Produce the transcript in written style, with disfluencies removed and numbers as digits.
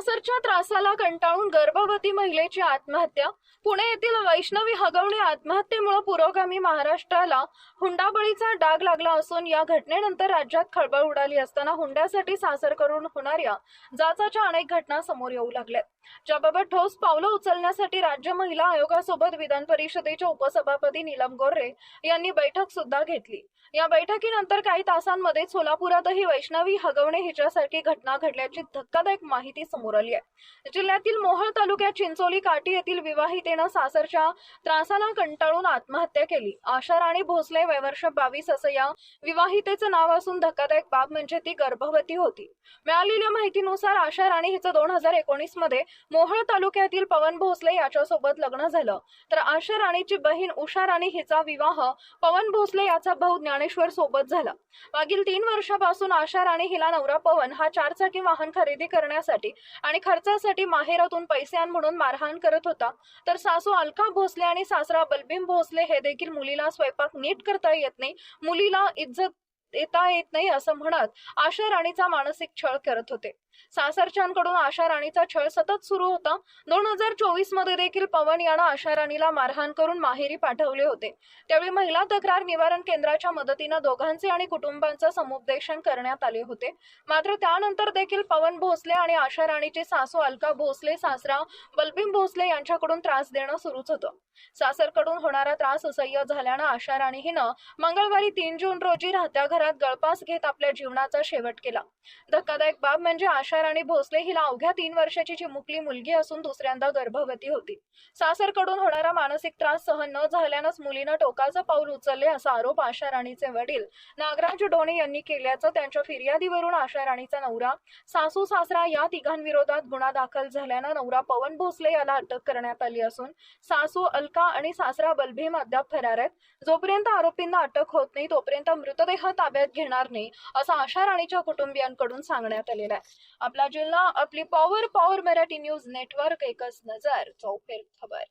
सासरच्या त्रासाला कंटाळून गर्भवती महिलेची आत्महत्या। पुणे येथील वैष्णवी हगवणे आत्महत्येमुळे पुरोगामी महाराष्ट्राला हुंडाबळीचा डाग लागला असून या घटनेनंतर राज्यात खळबळ उडाली असताना हुंड्यासाठी सासर करून होणाऱ्या जाचाच्या अनेक घटना समोर येऊ लागल्यात। ज्याबाबत ठोस पावलं उचलण्यासाठी राज्य महिला आयोगासोबत विधान परिषदेच्या उपसभापती नीलम गोर्हे यांनी बैठक सुद्धा घेतली। या बैठकीनंतर काही तासांमध्ये सोलापुरातही वैष्णवी हगवणे हिच्यासारखी घटना घडल्याची धक्कादायक माहिती समोर आली आहे। जिल्ह्यातील मोहोळ तालुक्यात चिंचोली काठी येथील विवाहितेनं सासरच्या त्रासाला कंटाळून आत्महत्या केली। आशा राणी भोसले वय वर्ष 22 असं या विवाहितेचं नाव असून धक्कादायक बाब म्हणजे ती गर्भवती होती। मिळालेल्या माहितीनुसार आशा राणी हिचं 2019 मध्ये मोहोळ तालुक्यातील पवन भोसले याच्यासोबत लग्न झालं, तर आशा राणीची बहीण उषा राणी हिचा विवाह पवन भोसले याचा भाऊ ज्ञानेश्वर सोबत झाला। मागील 3 वर्षापासून आशा राणी हिला नवरा पवन हा 4 चाकी वाहन खरेदी करण्यासाठी आणि खर्चासाठी माहेरातून पैसे आण म्हणून मारहाण करत होता, तर सासू अलका भोसले आणि सासरा बलबीम भोसले हे देखील मुलीला स्वयंपाक नीट करता येत नाही, मुलीला इज्जत देता येत नाही असं म्हणत आशा राणीचा मानसिक छळ करत होते। सासरच्यांकडून आशा राणीचा छळ सतत सुरू होता। 2024 मध्ये देखील पवन यानं आशा राणीला मारहाण करून माहेरी पाठवले होते। त्यावेळी महिला तक्रार निवारण केंद्राच्या मदतीने दोघांचे आणि कुटुंबांचे समुपदेशन करण्यात आले होते। मात्र त्यानंतर देखील पवन भोसले आणि आशा राणीची सासू अलका भोसले सासरा बलबीम भोसले यांच्याकडून त्रास देणं सुरूच होतं। सासरकडून होणारा त्रास असह्य झाल्यानं आशा राणी हिनं मंगळवारी 3 जून रोजी राहत्या घरात गळफास घेत आपल्या जीवनाचा शेवट केला। धक्कादायक बाब म्हणजे आशा राणी भोसले हिला अवघ्या 3 वर्षाची चिमुकली मुलगी असून दुसऱ्यांदा गर्भवती होती। सासरकडून होणारा मानसिक त्रास सहन न झाल्यानंच मुलीनं टोकाचं पाऊल उचलले असा आरोप आशा राणीचे वडील नागराज डोणे यांनी केल्याचं त्यांच्या फिर्यादीवरून आशा राणीचा नवरा, सासू सासरा या तिघांविरोधात गुन्हा दाखल झाल्यानं नवरा पवन भोसले याला अटक करण्यात आली असून सासू अलका आणि सासरा बलभीम अद्याप फरार आहेत। जोपर्यंत आरोपींना अटक होत नाही तोपर्यंत मृतदेह ताब्यात घेणार नाही असं आशा राणीच्या कुटुंबियांकडून सांगण्यात आलेलं आहे। आपला जिल्हा, आपली power, power Marathi news network, एकच नजर, चौफेर खबर।